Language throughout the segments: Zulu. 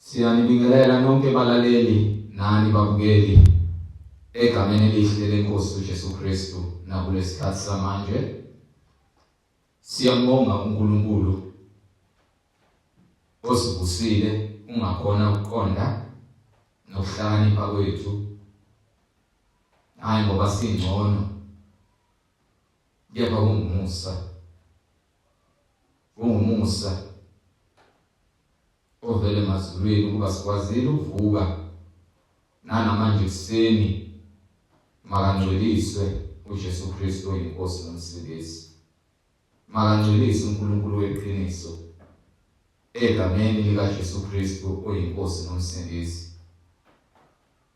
Siyanibingelela nonke balaleli nani babukeli egameni elihle leNkosi uJesu Kristu nakulesikhathi samanje. Siyambonga uNkulunkulu osivusile ungakhona ukuqonda nokuhlakanipha kwethu. Hayi ngoba singcono, kepha ungumusa ovele emazulwini ukuba sikwazile ukuvuka nanamanje kuseni makangcweliswe uJesu Kristu oyinkosi nomsindisi. Makangcweliswe uNkulunkulu weqiniso egameni likaJesu Kristu oyinkosi nomsindisi.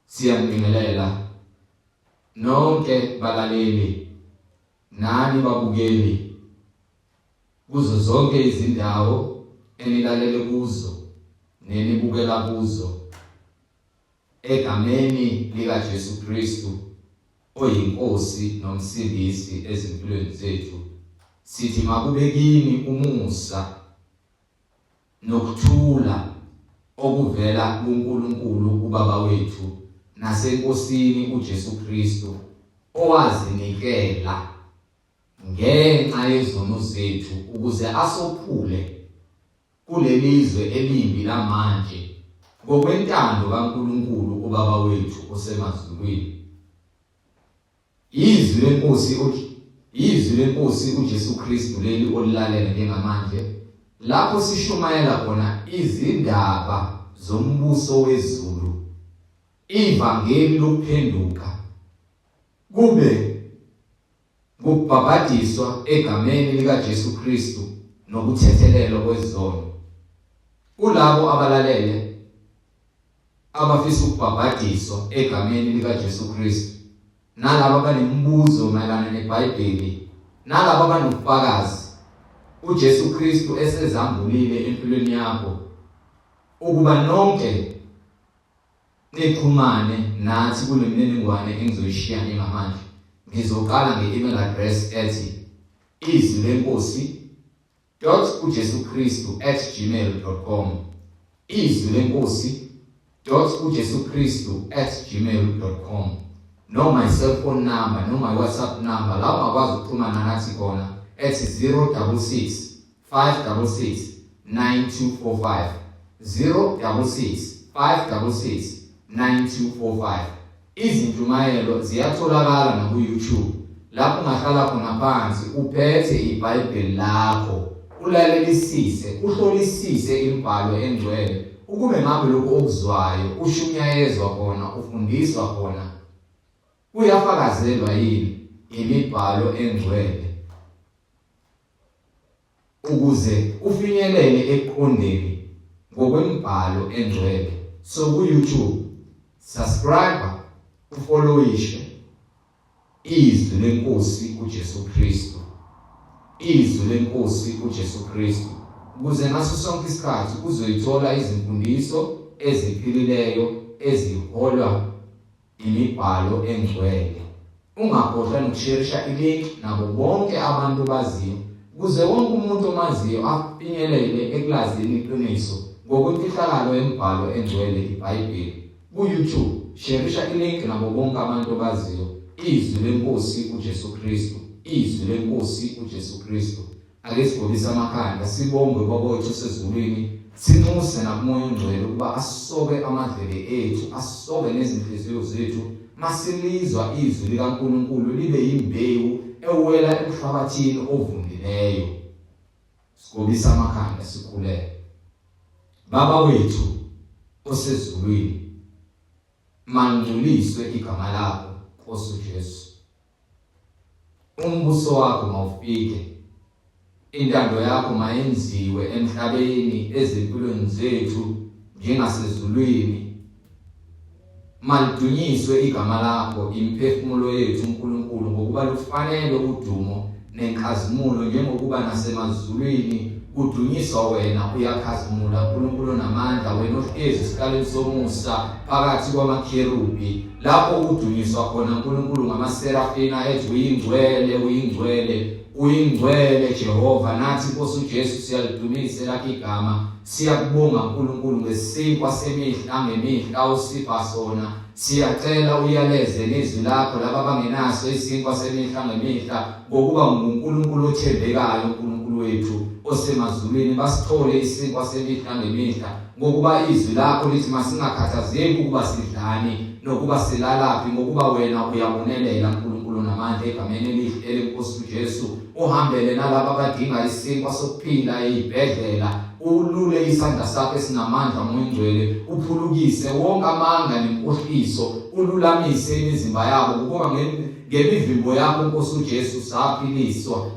Siyambingelela nonke balaleli nani babukeli kuzo zonke izindawo enilalele kuzo nenibukela kuzo egameni likaJesu Kristu oyinkosi nomsindisi ezimpilweni zethu. Sithi makube kini umusa nokuthula okuvela kuNkulunkulu uBaba wethu naseNkosini uJesu Kristu owazinikela ngenxa yezono zethu ukuze asophule kulelizwe elimbi lamanje ngokwentando kaNkulunkulu uBaba wethu osemazulwini. Izwi leNkosi uJesu Kristu leli olilalela njengamanje lapho sishumayela khona izindaba zombuso wezulu, ivangeli lokuphenduka kube ngokubhabhadiswa egameni likaJesu Kristu nokuthethelelwa kwezono. Kulabo abalalele abafisa ukubhabhadiswa egameni likaJesu Kristu, nalabo abanemibuzo mayelana neBhayibheli, nalabo abanobufakazi uJesu Kristu esezambulile empilweni yakho, ukuba nonke nixhumane nathi kule mininingwane engizoyishiya njengamanje. Ngizoqala nge-email address ethi izwilenkosi.ujesukristu@gmail.com, izwilenkosi.ujesukristu@gmail.com, noma i-cellphone number noma i-WhatsApp number la ungakwazi ukuxhumana nathi khona ethi 066 566 9245, 066 566 9245. Izinjumayelo ziyatholakala na ku-YouTube lapho ungahlala khona phansi uphethe iBhayibheli lakho ulalelisise, uhlolisise imibhalo engcwele ukube ngabe lokho okuzwayo ushunyayezwa khona, ufundiswa khona, kuyafakazelwa yini imibhalo engcwele ukuze ufinyelele ekuqondeni ngokwemibhalo engcwele. So ku-YouTube subscribe, ufollowishe izwi lenkosi uJesu Kristu, izwi lenkosi uJesu Kristu, ukuze ngaso sonke isikhathi uzoyithola izimfundiso eziphilileyo eziholwa imibhalo engcwele. Ungakhohlwa nokusharisha ilink nabo bonke abantu baziyo, ukuze wonke umuntu omaziyo afinyelele ekulazini iqiniso ngokwemfihlakalo yemibhalo engcwele iBhayibheli. Ku-YouTube sharisha ilink nabo bonke abantu baziyo izwi lenkosi uJesu Kristu, izwi lenkosi uJesu Kristu. Ake sigobise amakhanda sibonge Baba wethu osezulwini, sinxuse nakumoya ongcwele ukuba asoke amadlebe ethu, asoke nezinhliziyo zethu masilizwa izwi likaNkulunkulu libe yimbewu ewela emhlabathini ovundileyo. Sigobise amakhanda sikhuleke. Baba wethu osezulwini, mangculiswe igama lakho Nkosi uJesu. Umbuso wakho mawufike, intando yakho mayenziwe emhlabeni ezimpilweni zethu njengasezulwini. Malidunyiswe igama lakho, imphefumulo yethu uNkulunkulu, ngokuba lufanele udumo nenkazimulo njengokuba nasemazulwini kudunyiswa wena uyakhazimula uNkulunkulu namandla, wena ohlezi esikaleni somusa phakathi kwamakherubi, lapho udunyiswa khona uNkulunkulu ngamaserafina ethi uyingcwele, uyingcwele, uyingcwele Jehova, nathi Nkosi uJesu siyalidumisa lakho igama, siyakubonga uNkulunkulu ngesinkwa semihla ngemihla usipha sona. Siyacela uyaleze nezwi lakho laba abangenaso isinkwa semihla ngemihla, ngokuba nguNkulunkulu othembekayo, uNkulunkulu wethu osemazulwini, basithole isinkwa semihla ngemihla, ngokuba izwi lakho lithi masingakhathazeki ukuba sidlani nokuba silalaphi, ngokuba wena uyabonelela uNkulunkulu namandla egameni elihle leNkosi uJesu. Uhambele nalabo abadinga isinkwa sokuphila ezibhedlela, ulule isandla sakho esinamandla moyingcwele, uphulukise wonke amanga nenkohliso, ululamise imizimba yabo, ngoba ngemivimbo yakho Nkosi uJesu saphiliswa.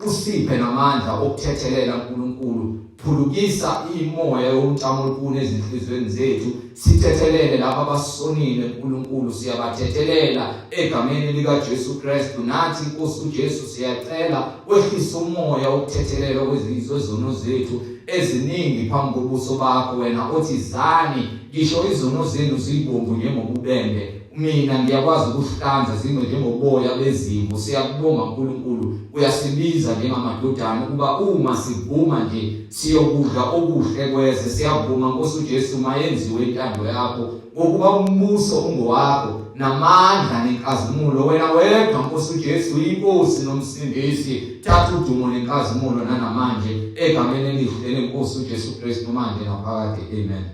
Usiphe namandla okuthethelela uNkulunkulu, phulukisa imoya yomtamo olukhulu ezinhlizweni zethu, sithethelele laba abasonile uNkulunkulu, siyabathethelela egameni lika Jesu Kristu. Nathi Nkosi uJesu siyacela wehlisa umoya wokuthethelela kwezono zethu eziningi phambi kobuso bakho, wena othi zani ngisho izono zenu zibomvu njengobubende, mina ngiyakwazi ukuhlanza zibe njengoboya bezimvu. Siyakubonga uNkulunkulu, uyasibiza njengamadodana ukuba uma sivuma nje siyokudla okuhle kweze. Siyavuma Nkosi uJesu mayenziwe intando yakho, ngokuba umbuso ungowakho namandla nenkazimulo. Wena wedwa Nkosi uJesu inkosi nomsindisi, thatha udumo nenkazimulo nanamanje egameni elihle leNkosi uJesu Kristu manje naphakade. Amen.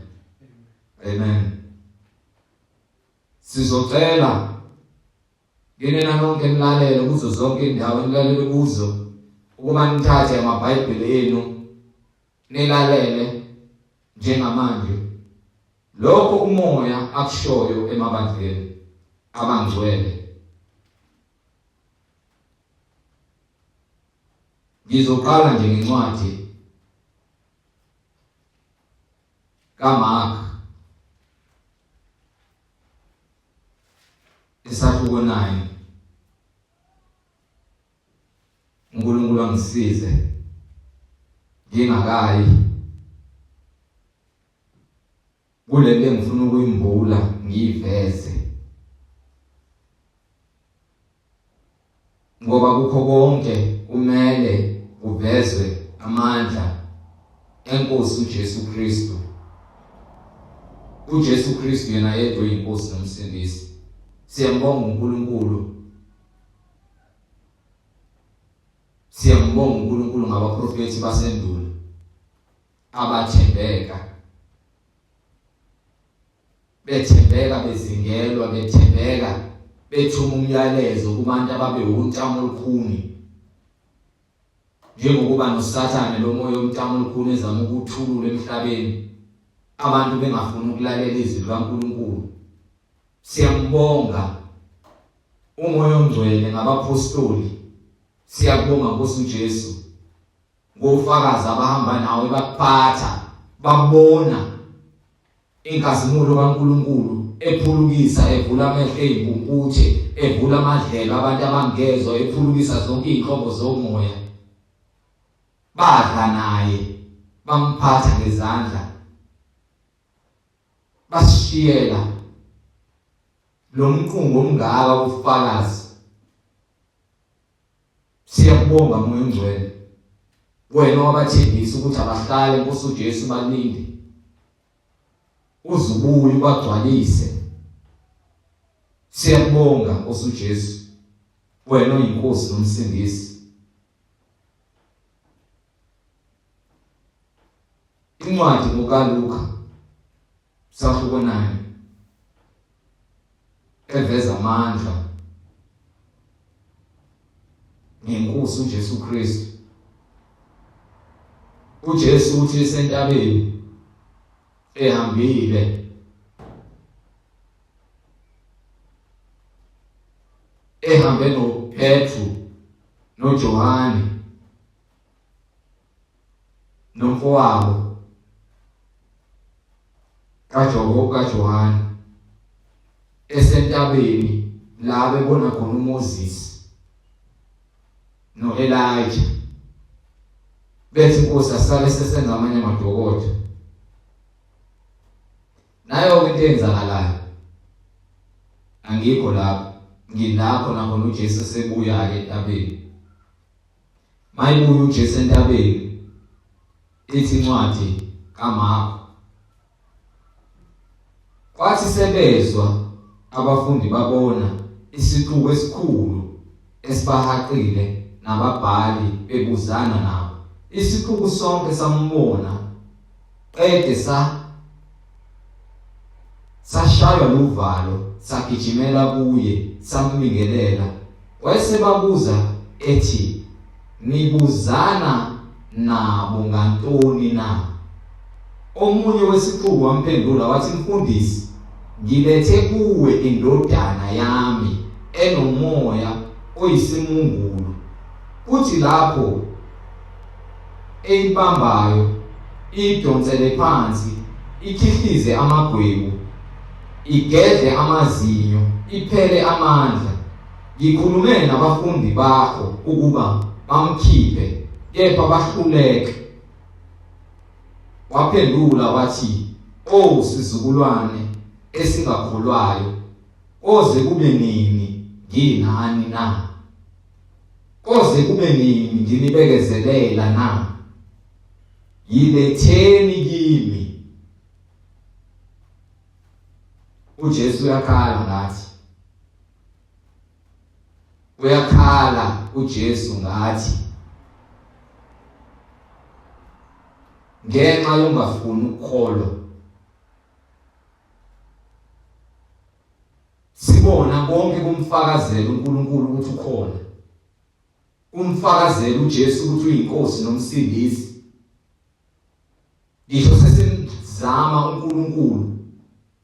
Amen. Sizocela ngenena nonke nilalele kuzo zonke indawo nilalele kuzo, ukuba nithathe amabhayibheli enu nilalele njengamanje lokho umoya akushoyo emabandleni abangcwele. Ngizoqala nje ngencwadi kaMark isahluko 9. uNkulunkulu angisize ngingakayi kule nto engifuna ukuyimbula ngiyiveze, ngoba kukho konke kumele kuvezwe amandla eNkosi uJesu Kristu. uJesu Kristu yena yedwa inkosi nomsindisi. Siyambonga uNkulunkulu, siyambonga uNkulunkulu ngabaprofeti basendulo abathembeka, bethembeka bezingelwa, bethembeka bethuma umyalezo kubantu ababe untamo olukhuni, njengokuba noSathane lo moya womtamo olukhuni ezama ukuthulula emhlabeni, abantu bengafuni ukulalela izwi likaNkulunkulu. Siyambonga umoya ongcwele ngabapostoli, siyabonga Nkosi uJesu ngofakazi abahamba nawe bakuphatha, babona inkazimulo kaNkulunkulu ephulukisa, evula amehlo ezimpumputhe, evula amadlelo abantu abangezwa, ephulukisa zonke inhlobo zomoya. Badla naye, bamphatha ngezandla, basishiyela lo mqungu omngaka wofakazi. Siyakubonga moya ongcwele, wena wabathembisa ukuthi abahlale Nkosi uJesu balinde, uzubuye ubagcwalise. Siyakubonga Nkosi uJesu, wena oyinkosi nomsindisi. Incwadi ngokaLuka isahluko 9 eveza amandla ngeNkosi uJesu Kristu. uJesu uthi esentabeni ehambile, ehambe noPetru noJohane nomfowabo kaJohane, esentabeni la bebona khona uMoses noElijah, bethi Nkosi asale sesenza amanye amadokodo. Nayo into eyenzakalayo angikho lapho, ngilapho nakhona uJesu sebuya ke entabeni. mayibuye uJesu entabeni ithi incwadi kaMarko, kwathi sebezwa abafundi babona isixuku esikhulu esibahaqile nababhali bebuzana nabo. Isixuku sonke sambona, qede sashaywa luvalo, sagijimela kuye, sambingelela. Wayesebabuza ethi, nibuzana nabo ngantoni na? Omunye wesixuku wamphendula wathi, mfundisi, ngilethe kuwe indodana yami enomoya oyisimungulu. Kuthi lapho eyibambayo idonsele phansi, ikhihlize amagwebu, igedle amazinyo, iphele amandla. Ngikhulume nabafundi bakho ukuba bamkhiphe, kepha bahluleke. Waphendula wathi, o sizukulwane esingakholwayo, koze kube nini nginani na? Koze kube nini nginibekezelela na? Yiletheni kimi. uJesu uyakhala ngathi. Uyakhala uJesu ngathi. Ngenxa yongafuni ukukholwa. Sibona konke kumfakazela uNkulunkulu ukuthi ukhona. Kumfakazela uJesu ukuthi uyinkosi nomsindisi. Ngisho sesimzama uNkulunkulu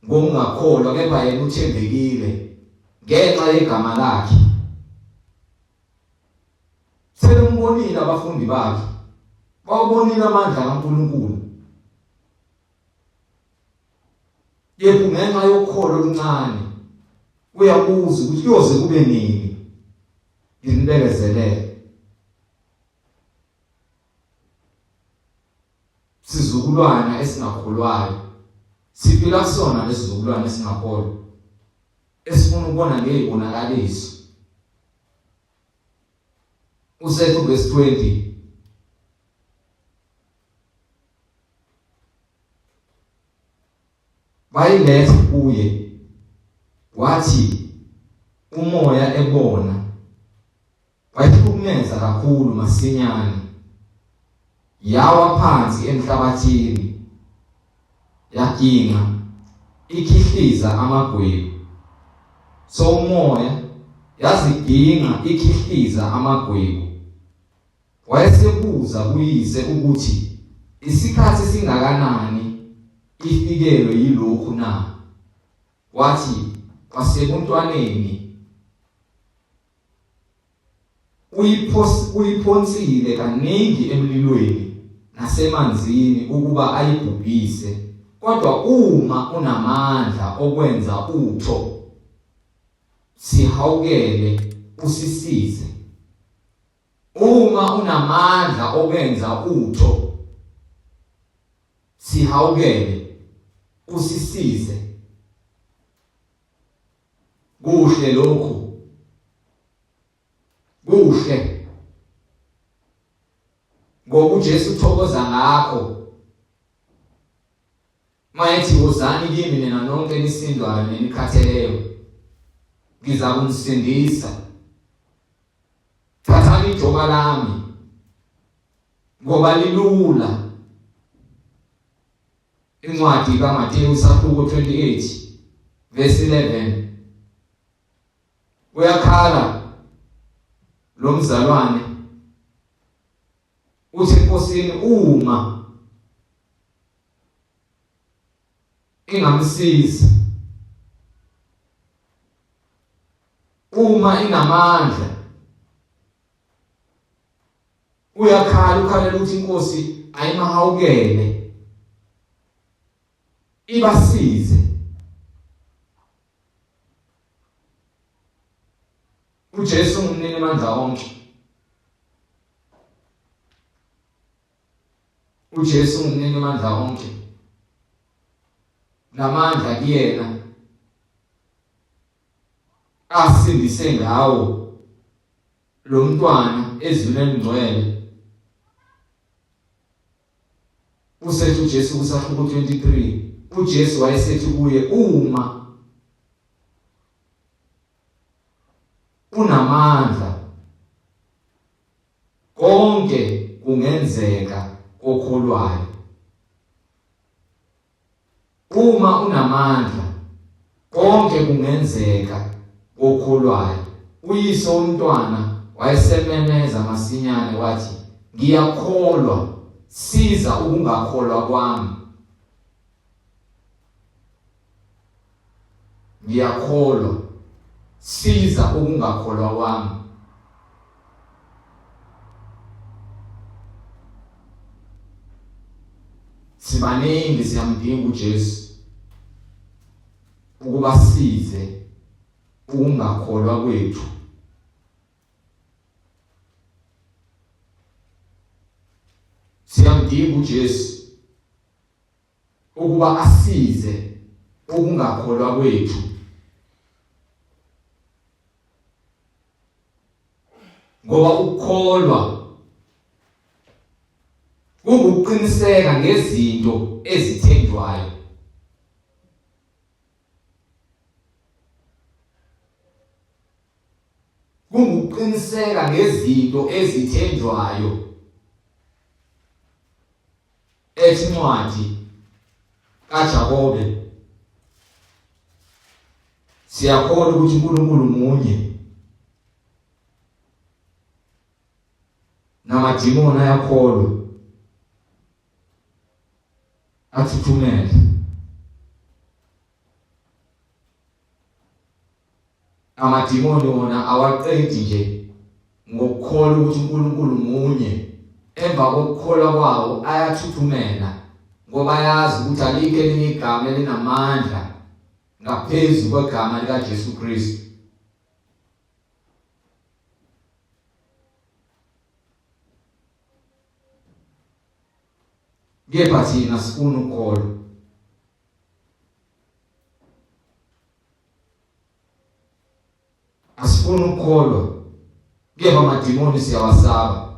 ngokungakholwa, kepha yena uthembekile ngenxa yegama lakhe. Sebembonile abafundi bakhe, bawubonile amandla kaNkulunkulu. Yebo, ngenxa yokukholwa okuncane uyabuza ukuthi kuyoze kube nini nginibekezelele. Sizukulwana esingakholwayo, siphila sona lesizukulwane esingakholwa, esifuna ukubona ngezibonakaliso. Usethu verse 20, bayilethe kuye, wathi umoya ebona, wayihlukumeza kakhulu masinyane, yawa phansi emhlabathini, yaginqa, ikhihliza amagwebu. So umoya yaziginqa ikhihliza amagwebu. Wayesebuza kuyise ukuthi isikhathi singakanani ifikelwe yilokhu na? Wathi, wasebuntwaneni uyiphonsile kaningi emlilweni nasemanzini ukuba ayibhubhise, kodwa uma unamandla okwenza utho, sihawukele usisize. Uma unamandla okwenza utho, sihawukele usisize. Kuhle lokhu, kuhle, ngoba uJesu uthokoza ngakho. Mayethi wozani kimi nina nonke nisindwayo nenikhatheleyo, ngiza kumsindisa. Thathani ijoka lami, ngoba lilula. Incwadi kaMateyu isahluko 28 verse 11. Uyakhala lo mzalwane, uthi enkosini uma ingamsiza, uma inamandla, uyakhala ukhalela ukuthi inkosi ayimahawukele ibasize. uJesu ngumnini amandla onke. uJesu ngumnini amandla onke. Namandla kuyena asindise ngawo lo mntwana ezweni elingcwele usethi uJesu kusahluko 23 uJesu wayesethi kuye uma unamandla konke kungenzeka kokholwayo. Uma unamandla konke kungenzeka kokholwayo. Uyise womntwana wayesememeza masinyane wathi ngiyakholwa, siza ukungakholwa kwami. Ngiyakholwa, siza ukungakholwa kwami. Sibaningi siyamdinga uJesu ukuba size ukungakholwa kwethu. Siyamdinga uJesu ukuba asize ukungakholwa kwethu. Ngoba ukukholwa kungukuqiniseka ngezinto ezithenjwayo. Kungukuqiniseka ngezinto ezithenjwayo. Ethi incwadi kaJakobe siyakholwa ukuthi uNkulunkulu munye, namadimoni ayakholwa athuthumele. Amadimoni wona awaqedi nje ngokukholwa ukuthi uNkulunkulu munye. Emva kokukholwa kwawo ayathuthumela ngoba yazi ukuthi alikho elinye igama elinamandla ngaphezu kwegama likaJesu Kristu. Kepha thina sifuna ukukholwa. Asifuna ukukholwa. Kepha amadimoni siyawasaba.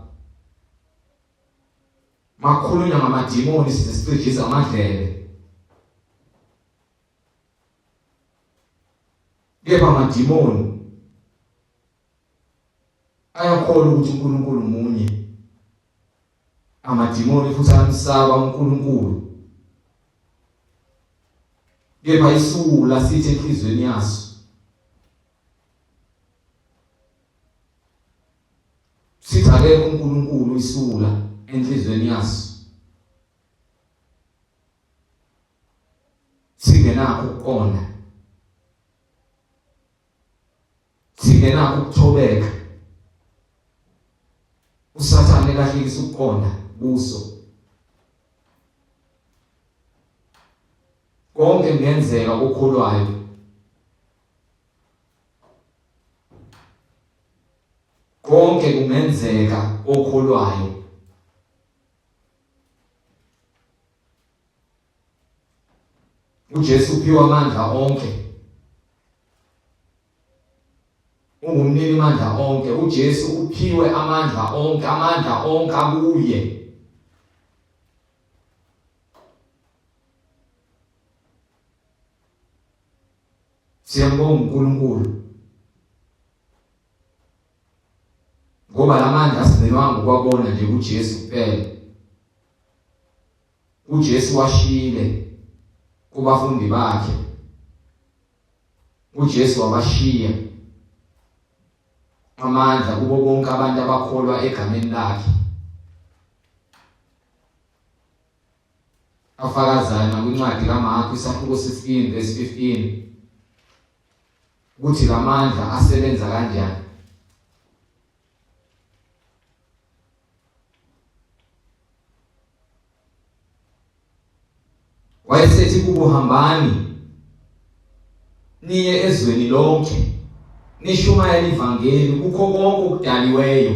Makhulunywa ngamadimoni sicijisa amadlele. Kepha amadimoni ayakholwa ukuthi uNkulunkulu munye. Amadimoni futhi ayamsaba uNkulunkulu. Kepha isula sithi enhlizweni yaso sithi akekho uNkulunkulu, isula enhlizweni yaso singenakho ukuqonda, singenakho ukuthobeka. uSathane elahlekisa ukuqonda kuso. Konke kungenzeka kokholwayo. Konke kungenzeka kokholwayo. uJesu uphiwa amandla onke. Ungumnini amandla onke. uJesu uphiwe amandla onke, amandla onke akuye. Siyambonga uNkulunkulu ngoba lamandla asinelwanga ukwabona nje kuJesu kuphela. uJesu washiyile kubafundi bakhe. uJesu wabashiya amandla kubo bonke abantu abakholwa egameni lakhe. Afakazana kwincwadi kaMarku isahluko 16 verse 15 ukuthi lamandla asebenza kanjani. Wayesethi kubo hambani niye ezweni lonke nishumayele ivangeli kukho konke okudaliweyo.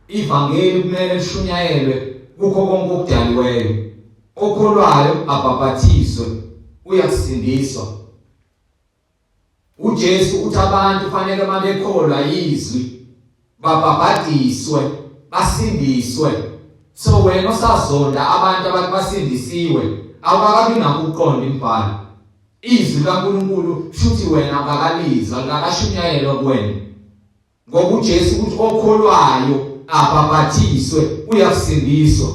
Ivangeli kumele lishunyayelwe kukho konke okudaliweyo. Okholwayo abhabhathiswe uyakusindiswa. uJesu uthi abantu fanele mabekholwa izwi babhabhadiswe basindiswe. So wena osazonda abantu abathi basindisiwe awukakabi nakho ukuqonda imibhalo. Izwi kaNkulunkulu futhi wena akakalizwa akakashunyayelwa kuwena. Ngoba uJesu uthi okholwayo abhabhathiswe uyakusindiswa.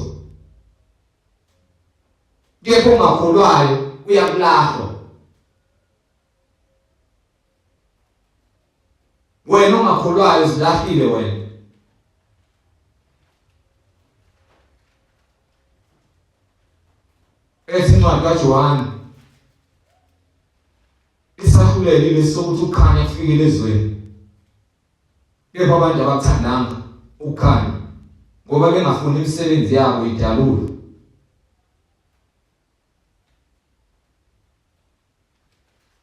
Kepha ongakholwayo uyakulahlwa. Wena ongakholwayo zilahlile wena. Esincwadi kaJohane isahlulekile sokuthi ukhanya kufikele ezweni. Kepha abantu abakuthandanga ukhanya ngoba bengafuni imisebenzi yabo idalule.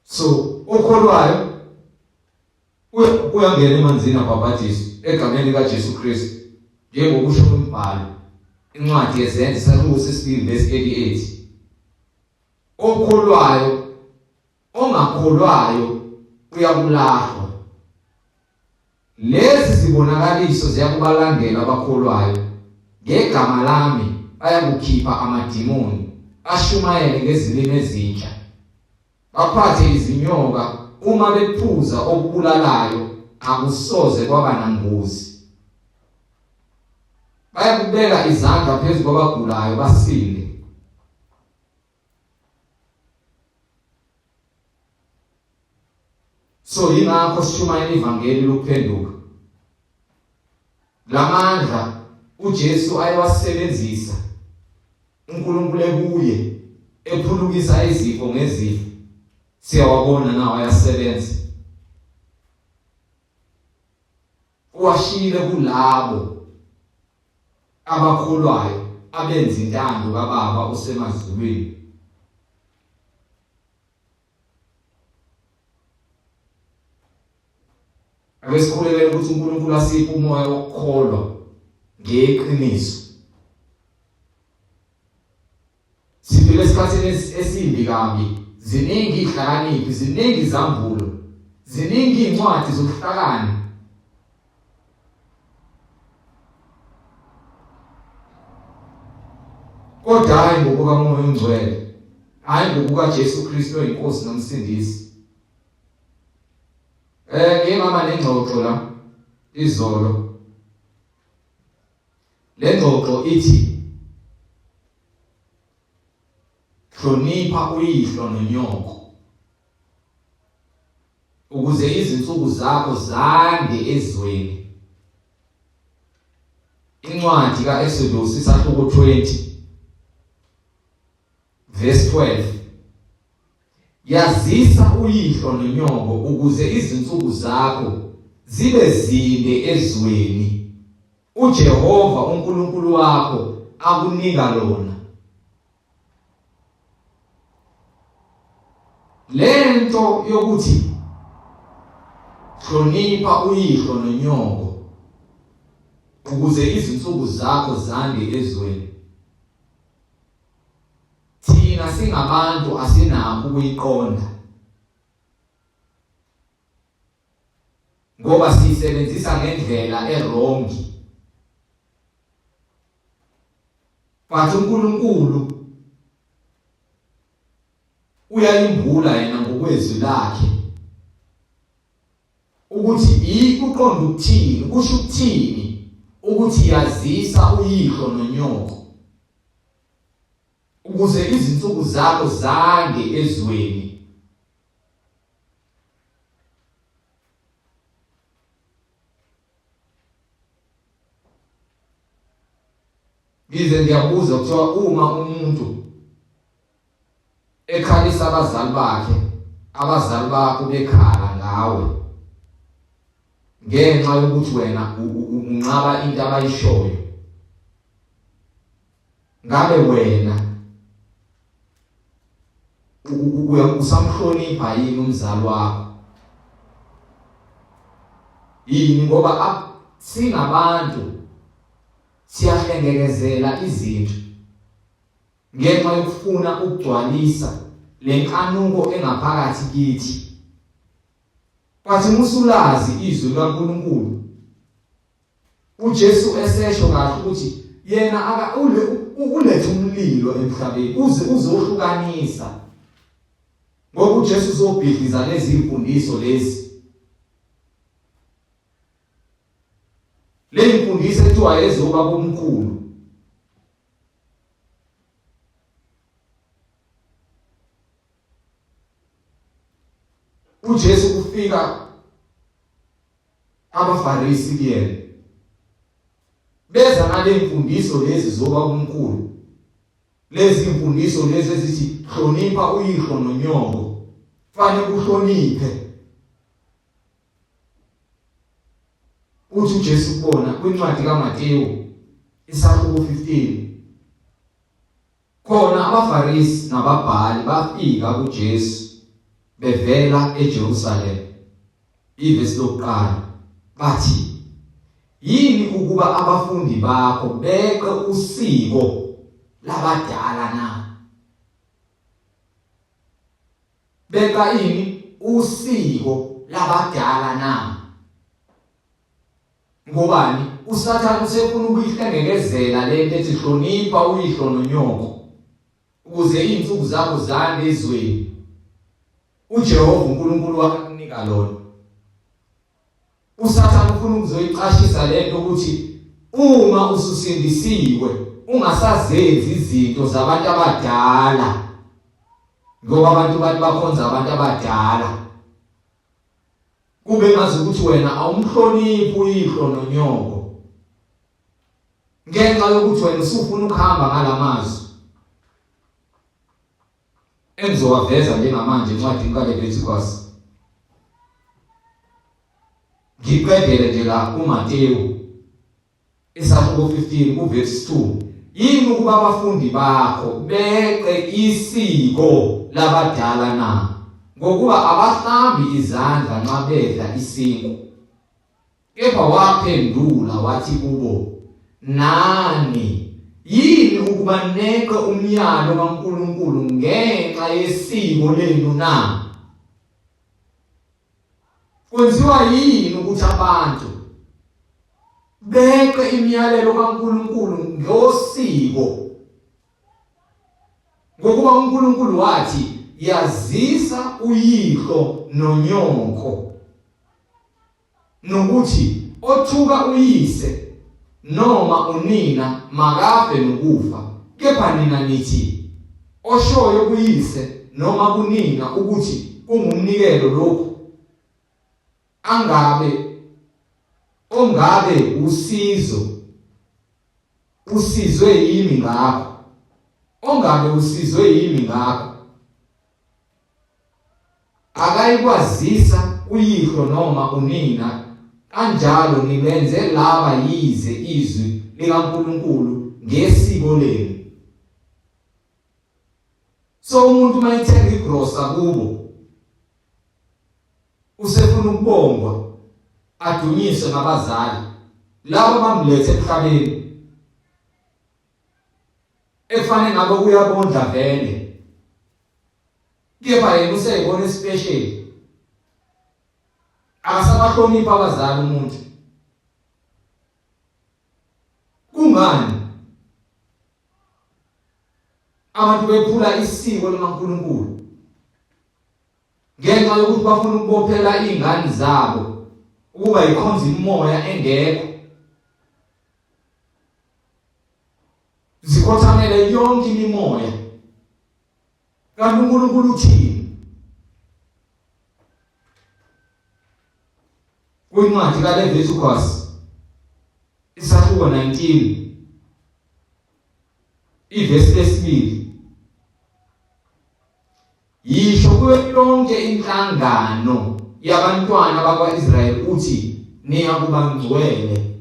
So okholwayo uyangena emanzini abhabhathiswe egameni likaJesu Kristu njengokusho kwembhalo incwadi yezenzi isahluko sesibili verse 88. Okholwayo ongakholwayo uyakulahlwa. Lezi zibonakaliso ziyakubalandela abakholwayo. Ngegama lami bayakukhipha amadimoni, ashumayele ngezilimi ezintsha, baphathe izinyoka, uma bephuza okubulalayo akusoze kwaba nangozi. Bayakubeka izandla phezu kwabagulayo basile. So yingakho sishumayela ivangeli lokuphenduka. Lamandla uJesu ayewasebenzisa uNkulunkulu ekuye ephulukisa izifo ngezifo. Siyawabona nawo ayasebenza. Uwashile kulabo abakholwayo abenza intando kaBaba osemazulwini. Abesikholelwe ukuthi uNkulunkulu asiphe umoya wokukholwa ngeqiniso. Siphila esikhathini esimbi kabi. Ziningi ihlakaniphi, ziningi izambulo, ziningi incwadi zokuhlakana. Kodwa hayi ngokuka Moya Ongcwele, hayi ngokuka Jesu Kristu oyinkosi nomsindisi. Ngimama nengxoxo la izolo. Le ngxoxo ithi hlonipha uyihlo nonyoko ukuze izinsuku zakho zande ezweni. Incwadi kaExodus isahluko 20 verse 12. Yazisa uyihlo nonyoko ukuze izinsuku zakho zibe zinde ezweni uJehova uNkulunkulu wakho akunika lona. Lento yokuthi hlonipha uyihlo nonyoko ukuze izinsuku zakho zande ezweni. Thina singabantu asinakho ukuyiqonda ngoba siyisebenzisa ngendlela erongi. But uNkulunkulu uyayimbula yena ngokwezwi lakhe ukuthi ikuqonda ukuthini, kusho ukuthini ukuthi yazisa uyihlo nonyoko ukuze izinsuku zakho zande ezweni. Ngize ngiyabuza kuthiwa uma umuntu ekhalisa abazali bakho bekhala ngawe ngenxa yokuthi wena unqaba into abayishoyo, ngabe wena usamhlonipha yini umzali wakho? Yini ngoba singabantu siyahlengekezela izinto ngenxa yokufuna ukugcwalisa lenkanuko engaphakathi kithi. Kwathi musulazi izwi kaNkulunkulu uJesu esesho kahle ukuthi yena uletha umlilo emhlabeni uzohlukanisa ngoba uJesu uzobhidliza lezi imfundiso lezi. Le imfundiso ethiwa ezoba bomkhulu uJesu kufika abaFarisi kuyena beza ngale imfundiso lezi zoba bomkhulu, lezi imfundiso lezi ezithi hlonipha uyihlo nonyoko, fanele uhloniphe. Uthi uJesu kubona kwincwadi kaMateyu isahluko 15 khona abaFarisi nababhali bafika kuJesu bevela eJerusalem. Ivesi lokuqala bathi, yini ukuba abafundi bakho beqe usiko labadala na? Beqa ini usiko labadala na? Ngobani? USathane usefuna ukuyihlengekezela lento ethi hlonipha uyihlo nonyoko ukuze izinsuku zakho zande ezweni. uJehova uNkulunkulu wakanika lona. USathane ufuna ukuzoyiqashisa lento ukuthi uma ususindisiwe ungasazenzi izinto zabantu abadala, ngoba abantu bathi bakhonza abantu abadala, kube ngazi ukuthi wena awumhloniphi uyihlo nonyoko ngenxa yokuthi wena usufuna ukuhamba ngalamazwi engizowaveza njengamanje encwadini kaLeviticus. Ngiqedele nje la kuMateyu isahluko 15 kuverse 2. Yini ukuba abafundi bakho beqe isiko labadala na? Ngokuba abahlambi izandla nxa bedla isinkwa. Kepha waphendula wathi kubo, nani yini ukuba neqe umyalo kaNkulunkulu ngenxa yesiko lenu na? Kwenziwa yini ukuthi abantu beqe imiyalelo kaNkulunkulu ngosiko? Ngokuba uNkulunkulu wathi yazisa uyihlo nonyoko, nokuthi othuka uyise noma unina makafe nokufa. Kepha nina nithi oshoyo kuyise noma kunina ukuthi kungumnikelo lokhu ongabe usizwe yimi ngakho, ongabe usizwe yimi ngakho, akayikwazisa uyihlo noma unina, kanjalo nibenze laba yize izwi likaNkulunkulu ngesiko lenu. So umuntu mayithenga igrosa kubo usefuna ukubongwa, adunyiswe ngabazali laba bamlethe emhlabeni, efanele ngabe uyabondla vele, kepha yena useyibona special, akasabahlonipha abazali umuntu. Kungani abantu bephula isiko likaNkulunkulu? Ngenxa yokuthi bafuna ukubophela izingane zabo ukuba ikhonza imoya engekho, zikhothamele yonke imimoya. Kanti uNkulunkulu uthini? Kwincwadi kaLeviticus isahluko 19 ivesi lesibili, yisho kuyo yonke inhlangano yabantwana bakwa-Israyeli uthi niyakuba ngcwele.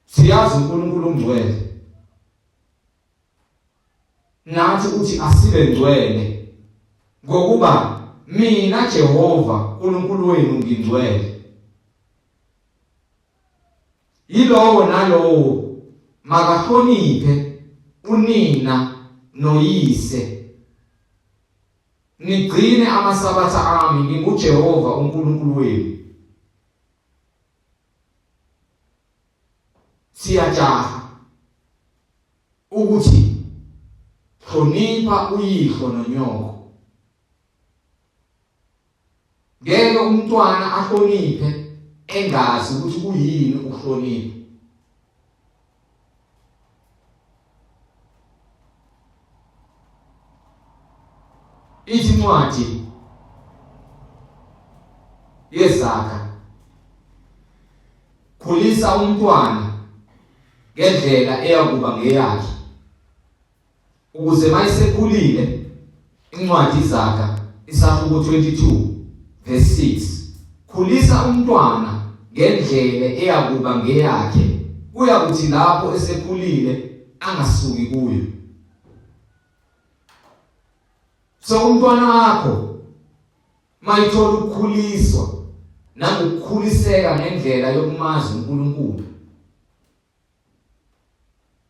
Siyazi uNkulunkulu ungcwele, nathi uthi asibe ngcwele ngokuba mina Jehova uNkulunkulu wenu ngingcwele. Yilowo nalowo makahloniphe unina noyise, nigcine amasabatha ami, nginguJehova uNkulunkulu wenu. siyajaha ukuthi hlonipha uyihlo nonyoko. Ngeke umntwana ahloniphe engazi ukuthi kuyini ukuhlonipha. Ithi incwadi yeZakha, khulisa umntwana ngendlela eyakuba ngeyakhe ukuze mayisekhulile. Incwadi iZakha isahluko 22 verse 6, khulisa umntwana ngendlela eyakuba ngeyakhe kuya kuthi lapho esekhulile angasuki kuyo. So umntwana wakho mayithola ukukhuliswa nangokukhuliseka ngendlela yokumazi uNkulunkulu,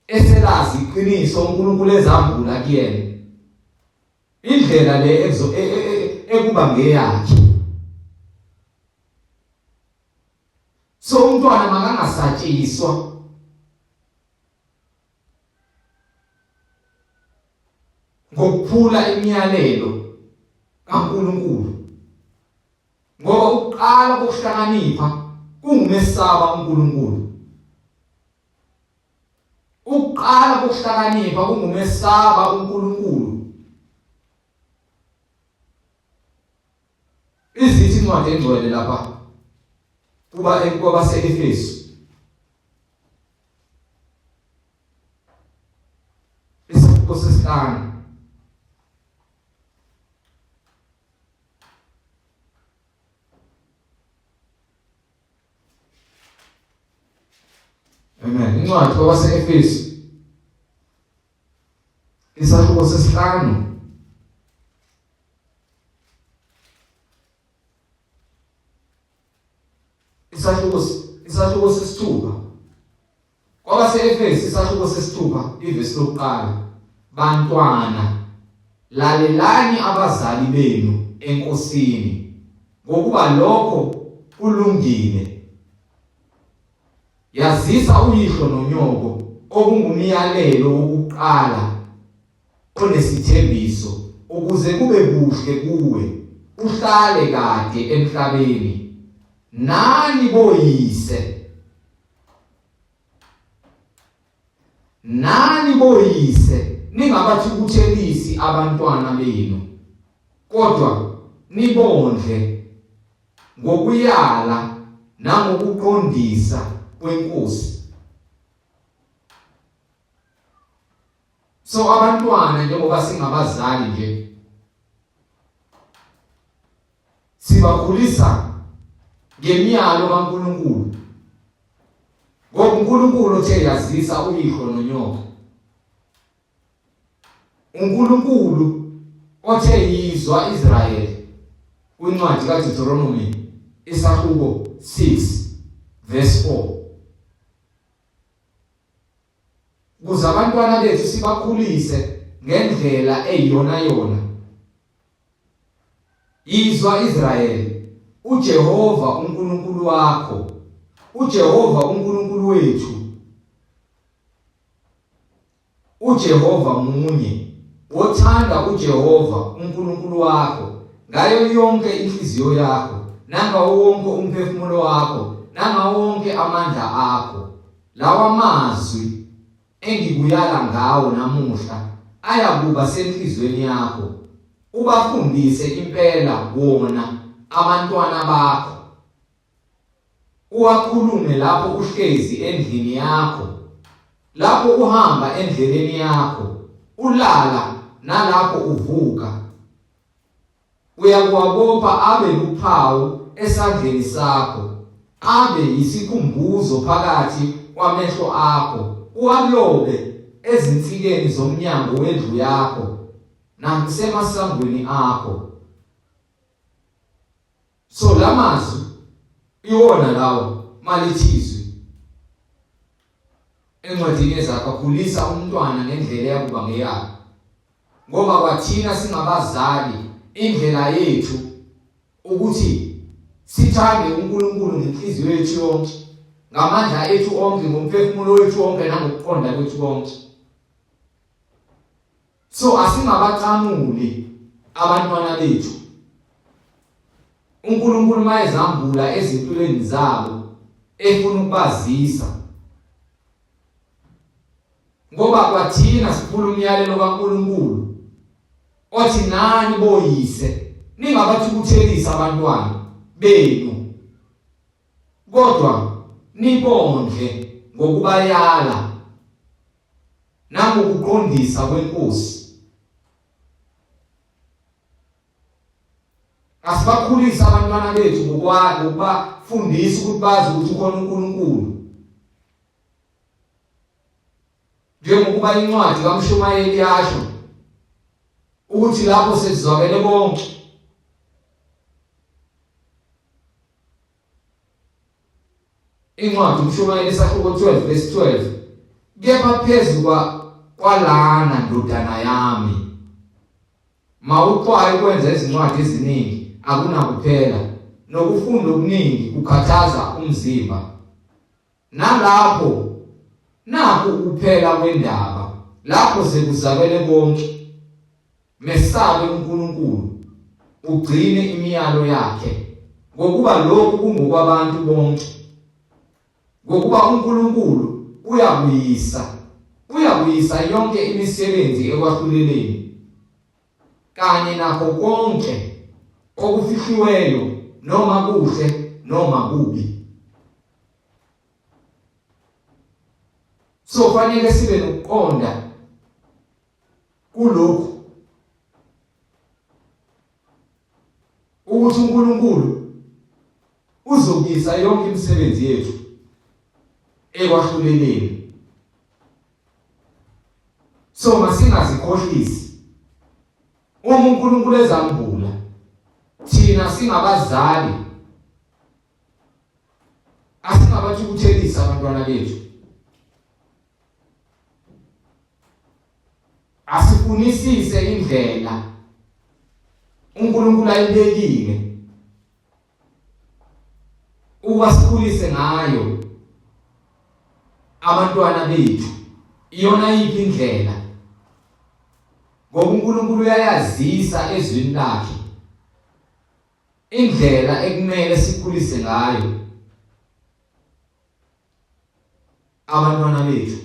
eselazi iqiniso uNkulunkulu ezambula kuyena, indlela le ekuba ngeyakhe. So umntwana makangasatshiswa ngokuphula imiyalelo kaNkulunkulu, ngoba ukuqala kokuhlakanipha kungumesaba uNkulunkulu. Ukuqala kokuhlakanipha kungumesaba uNkulunkulu. Izithi incwadi engcwele lapha kuba kwabase-Efesu isahluko sesihlanu. Amen. Incwadi kwabase-Efesu isahluko sesihlanu. Isahluko sesithupha. Kwabase-Efesu isahluko sesithupha ivesi lokuqala. Bantwana, lalelani abazali benu enkosini, ngokuba lokho kulungile. Yazisa uyihlo nonyoko, okungumyalelo wokuqala onesithembiso, ukuze kube kuhle kuwe uhlale kade emhlabeni. Nani boyise ningabathukuthelisi abantwana benu, kodwa nibondle ngokuyala nangokuqondisa kwenkosi. So abantwana njengoba singabazali nje sibakhulisa ngemiyalo kaNkulunkulu, ngoba uNkulunkulu uthe yazisa uyihlo nonyoko. uNkulunkulu othe yizwa Israyeli kwincwadi kaDeuteronomy isahluko 6 verse 4, ukuze abantwana bethu sibakhulise ngendlela eyiyona yona. Yizwa Israyeli, uJehova uNkulunkulu wakho, uJehova uNkulunkulu wethu, uJehova munye. Wothanda uJehova uNkulunkulu wakho ngayo yonke inhliziyo yakho, nangawo wonke umphefumulo wakho, nangawo wonke amandla akho. Lawa mazwi engikuyala ngawo namuhla ayakuba senhlizweni yakho. Ubafundise impela wona abantwana bakho. Uwakhulume lapho uhlezi endlini yakho, lapho uhamba endleleni yakho, ulala nalapho uvuka. Uyakuwabopha abe luphawu esandleni sakho, abe yisikhumbuzo phakathi kwamehlo akho. Uwalobe ezinsikeni zomnyango wendlu yakho nasemasangweni akho. So lamazwi iwona lawo malithizwe encwadini yeZakha, khulisa umntwana ngendlela yakuba ngeyakhe. Ngoba kwathina singabazali indlela yethu ukuthi sithande uNkulunkulu ngenhliziyo yethu yonke, ngamandla ethu onke, ngomphefumulo wethu onke nangokuqonda kwethu konke. So asingabacamuli abantwana bethu. uNkulunkulu mayezambula ezimpilweni zabo efuna ukubazisa, ngoba kwathina siphula umyalelo kaNkulunkulu othi nani boyise ningabathukuthelisa abantwana benu, kodwa nibondle ngokubayala nangokuqondisa kwenkosi. Asibakhulisa abantwana bethu ngokubafundisa ukuthi bazi ukuthi ukhona uNkulunkulu. Njengokuba incwadi kaMshumayeli yasho ukuthi lapho sesizwakele konke, incwadi uMshumayeli isahluko 12 verse 12, kepha phezu kwalana ndodana yami, mawuxwaye ukwenza izincwadi eziningi akunakuphela, nokufunda okuningi kukhathaza umzimba. Nalapho naku ukuphela kwendaba, lapho sekuzakele konke, mesabe uNkulunkulu, ugcine imiyalo yakhe, ngokuba lokhu kungokwabantu bonke. Ngokuba uNkulunkulu uyabuyisa yonke imisebenzi ekwahluleleni, kanye nakho konke okufihliweyo, noma kuhle noma kubi. So fanele sibe nokuqonda kulokhu ukuthi uNkulunkulu uzobuyisa yonke imisebenzi yethu ekwahluleleni. So masingazikhohlisi. Uma uNkulunkulu ezambula, thina singabazali asingabathukuthelisa abantwana bethu. Asifunisise indlela uNkulunkulu ayibekile ukuba sikhulise ngayo abantwana bethu. Iyona yiphi indlela? Ngoba uNkulunkulu uyayazisa ezwini lakhe indlela ekumele sikhulise ngayo abantwana bethu,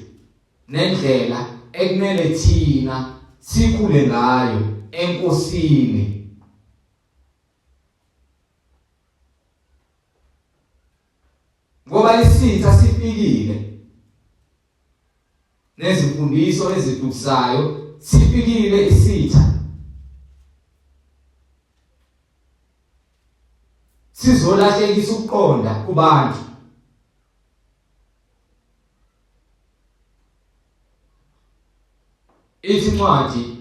nendlela ekumele thina sikhule ngayo enkosini. Ngoba isitha sifikile nezimfundiso ezidukisayo, sifikile isitha sizolahlekisa ukuqonda kubantu. Ithi incwadi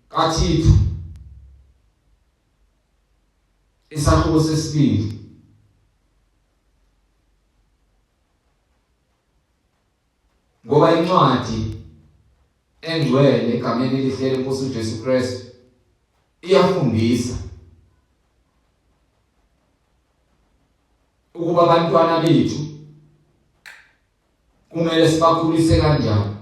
kaThito isahluko sesibili, ngoba incwadi engcwele egameni elihle leNkosi uJesu Kristu iyafundisa ukuba abantwana bethu kumele sibakhulise kanjani,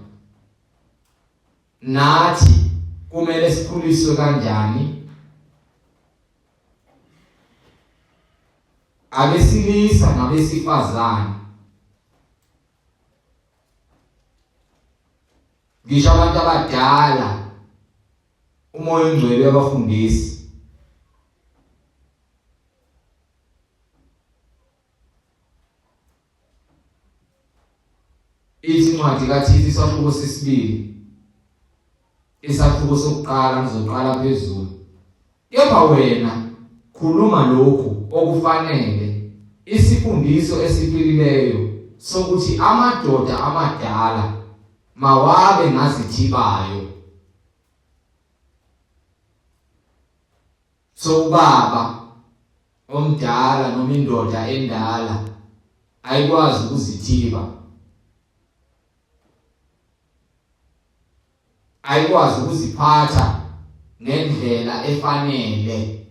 nathi kumele sikhuliswe kanjani, abesilisa nabesifazane, ngisho abantu abadala. Umoya oNgcwele uyabafundisa. Ithi incwadi kaThito isahluko sesibili, isahluko sokuqala, ngizoqala phezulu. Kepha wena khuluma lokhu okufanele, isifundiso esiphilileyo sokuthi amadoda amadala mawabe ngazithibayo. So ubaba omdala noma indoda endala ayikwazi ukuzithiba, ayikwazi ukuziphatha ngendlela efanele,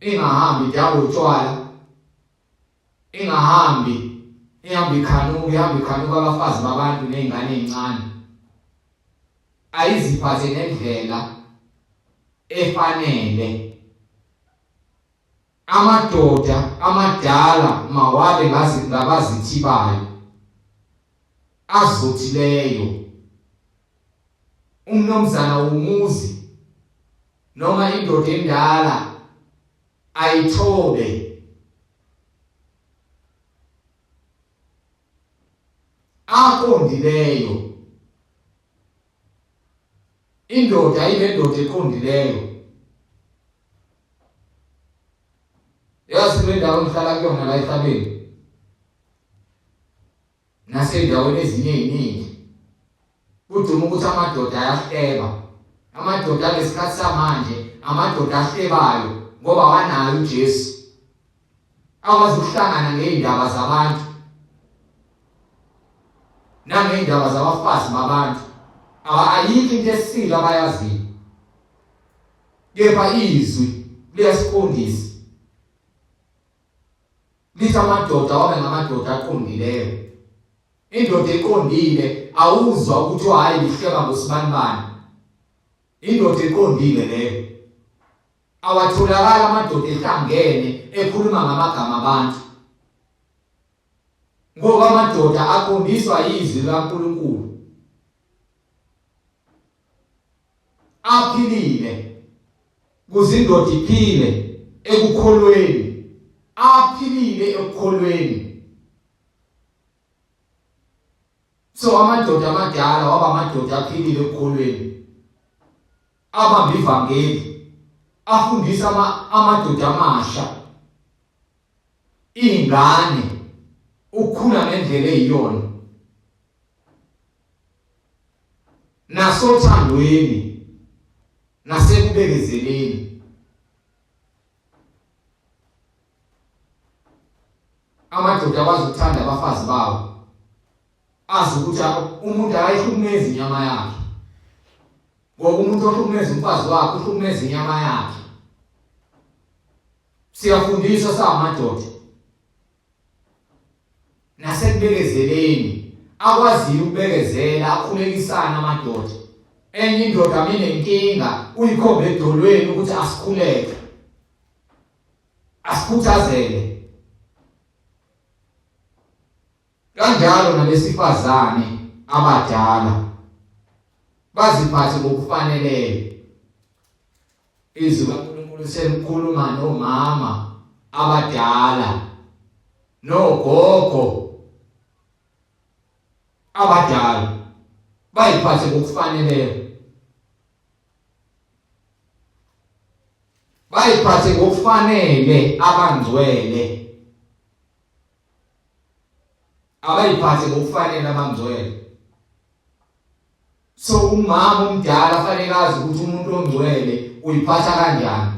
ingahambi dawo utshwala, ingahambi ikhanuka abafazi babantu nezingane ezincane, ayiziphathe ngendlela efanele. Amadoda amadala mawabe ngabazithibayo azothileyo, umnomzana womuzi noma indoda endala ayithobe, aqondileyo. Indoda inendoda eqondileyo. Yazi le ndawo ngihlala kuyona la ehlabeni nasendaweni ezinye eziningi kuduma ukuthi amadoda ayahleba. Amadoda ngesikhathi samanje amadoda ahlebayo ngoba wanayo uJesu, akwazi ukuhlangana ngeindaba zabantu nangeindaba zabafazi babantu. Ayikho into esile abayaziyo, kepha izwi liyasiqondisa lithi amadoda wabe ngamadoda aqondileyo. Indoda eqondile awuzwa ukuthi hayi lihleba ngosibanibani. Indoda eqondile leyo. Awatholakala amadoda ehlangene ekhuluma ngamagama abantu, ngoba amadoda aqondiswa izwi likaNkulunkulu. Aphilile kuze indoda iphile ekukholweni, aphilile ekukholweni. So amadoda amadala waba amadoda aphilile ekukholweni, abamba ivangeli, afundisa amadoda amasha, ingane ukukhula ngendlela eyiyona, nasothandweni nasekubekezeleni. Amadoda akwazi ukuthanda abafazi bawo, azi ukuthi umuntu akayihlukumezi inyama yakhe, ngoba umuntu ohlukumeza umfazi wakhe uhlukumeza inyama yakhe. Siyafundiswa samadoda nasekubekezeleni, akwaziyo ukubekezela, akhulekisana amadoda. Enye indoda mina inkinga uyikhombe edolweni ukuthi asikhuleke, asikhuthazele. Kanjalo nabesifazane abadala baziphathe ngokufaneleyo. Izwi kaNkulunkulu selikhuluma nomama abadala nogogo abadala, bayiphathe ngokufaneleyo. Bayiphathe ngokufanele abangcwele, abayiphathe ngokufanele abangcwele. So umama omdala kufanele azi ukuthi umuntu ongcwele uyiphatha kanjani.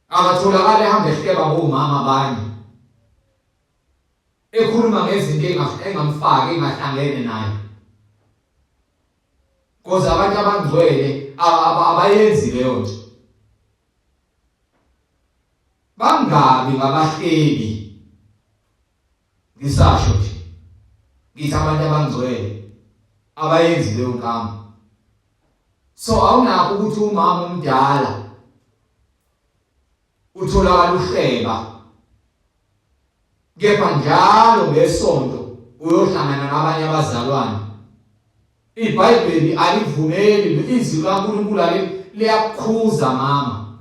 Akatholakala ehambe ehleba ngomama abanye, ekhuluma ngezinto engamfaki, engahlangene naye. Because abantu abangcwele abayenzi leyo nto. Bangabi ngabahlebi, ngisasho nje ngithi abantu abangcwele abayenzi leyo nkamba. So awunakho ukuthi umama omdala utholakala uhleba, kepha njalo ngesonto uyohlangana nabanye abazalwane. iBhayibheli alivumeli, izwi likaNkulunkulu liyakukhuza mama,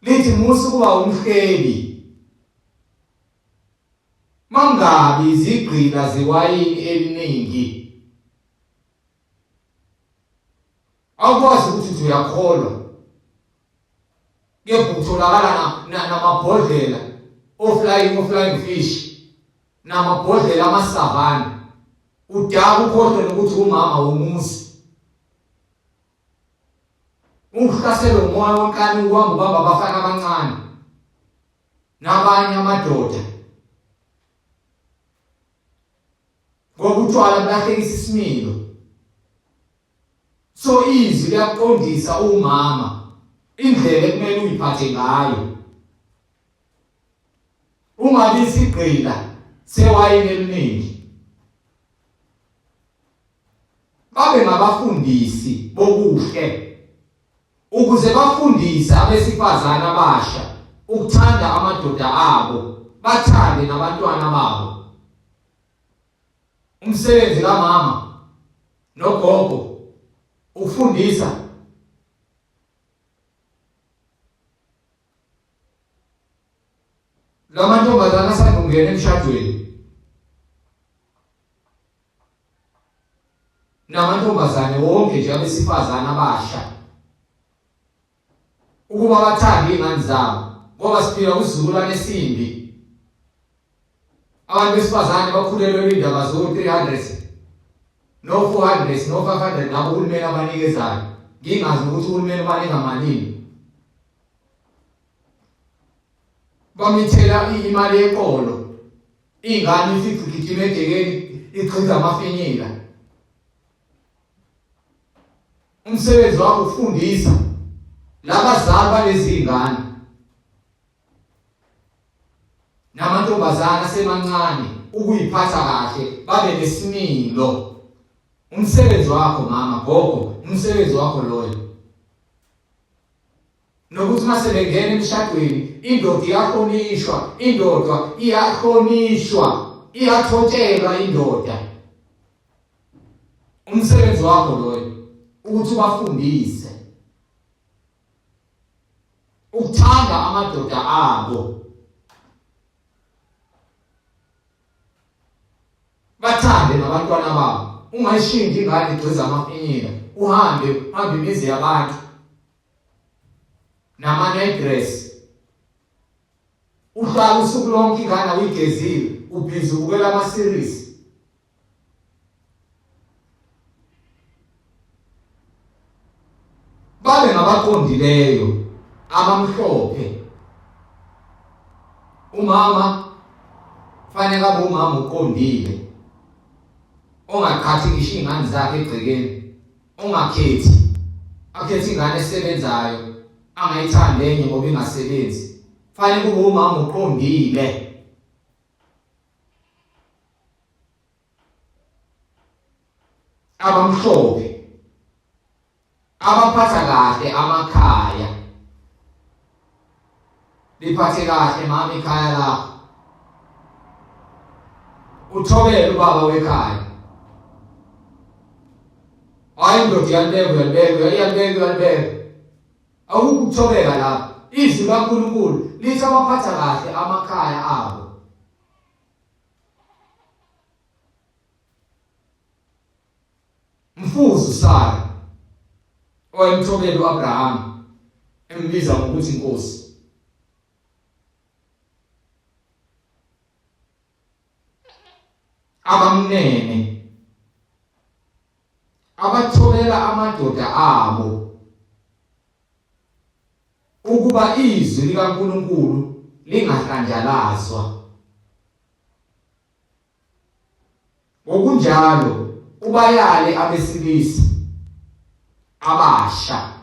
lithi musu kuba umhlebi, mangabi izigqila zewayini eliningi. Awukwazi ukuthi uyakholwa, kepha utholakala namabhodlela oflying fish, namabhodlela amasavana. Udaka ukhohlwe nokuthi umama womuzi. Uhlaselo umoya wonkani uhambe ubamba abafana abancane nabanye amadoda, ngoba utshwala bulahlekisa isimilo. So izwi liyaqondisa umama indlela ekumele uyiphathe ngayo. ungabi isigqila sewayini eliningi. Babe ngabafundisi bokuhle ukuze bafundise abesifazane abasha ukuthanda amadoda abo, bathande nabantwana babo. Umsebenzi kamama nogogo ufundisa lamantombazana asandungena emshadweni namantombazane wonke nje abesifazane abasha ukuba bathande izingane zabo, ngoba siphila kusizukulwane esimbi. Abantu besifazane bakhulelwe indaba zo-300 no-400 no-500 nabo uhulumeni abanikezayo. Ngingazi ukuthi uhulumeni ubanika malini. Bamithela imali yeqolo, ingane ifica igijima egekeni ichitha amafinyila. Umsebenzi wakho ukufundisa labazali balezi ngane namantombazana asemancane ukuyiphatha kahle, babe nesimilo. Umsebenzi wakho mama, gogo, umsebenzi wakho loyo. Nokuthi mase bengena emshadweni, indoda iyahlonishwa, indoda iyahlonishwa, iyathotshelwa indoda. Umsebenzi wakho loyo ukuthi ubafundise ukuthanda amadoda abo, bathande nabantwana babo. Ungayishingi ingane igqiza amafinyila, uhambe imizi yabantu nama-night-dress, uhlala usuku lonke ingane uyigezile, ubhizi ubukela ama-series. Babe ngabaqondileyo, abamhlophe. Umama fanele abe umama uqondile, ongaqhathi ngisho izingane zakhe egcekeni, ongakhethi, akhethe ingane esebenzayo angayithandi enye ngoba ingasebenzi. Fanele kube umama uqondile. Abamhlophe abaphatha kahle amakhaya, liphathe kahle mama ikhaya lakho, uthobele ubaba wekhaya. Hayi ndoda iyalibeka. Awukho ukuthobeka lapho. Izwi kaNkulunkulu lithi abaphatha kahle amakhaya abo. Mfuzo Sara owayemthobele uAbraham, embiza ngokuthi inkosi. Abamnene abathobela amadoda abo ukuba izwi likaNkulunkulu lingahlanjalazwa. Ngokunjalo ubayale abesilisa abasha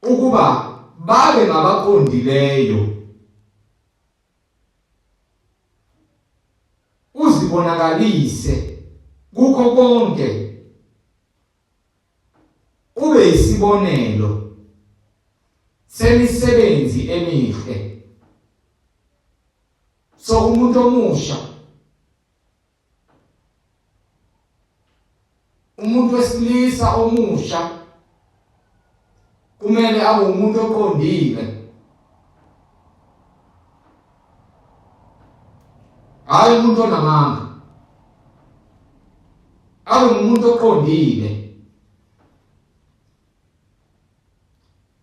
ukuba babe ngabaqondileyo, uzibonakalise kukho konke, ube isibonelo semisebenzi emihle. So umuntu omusha, umuntu wesilisa omusha kumele abe umuntu oqondile, hayi umuntu onamanga. Abe umuntu oqondile,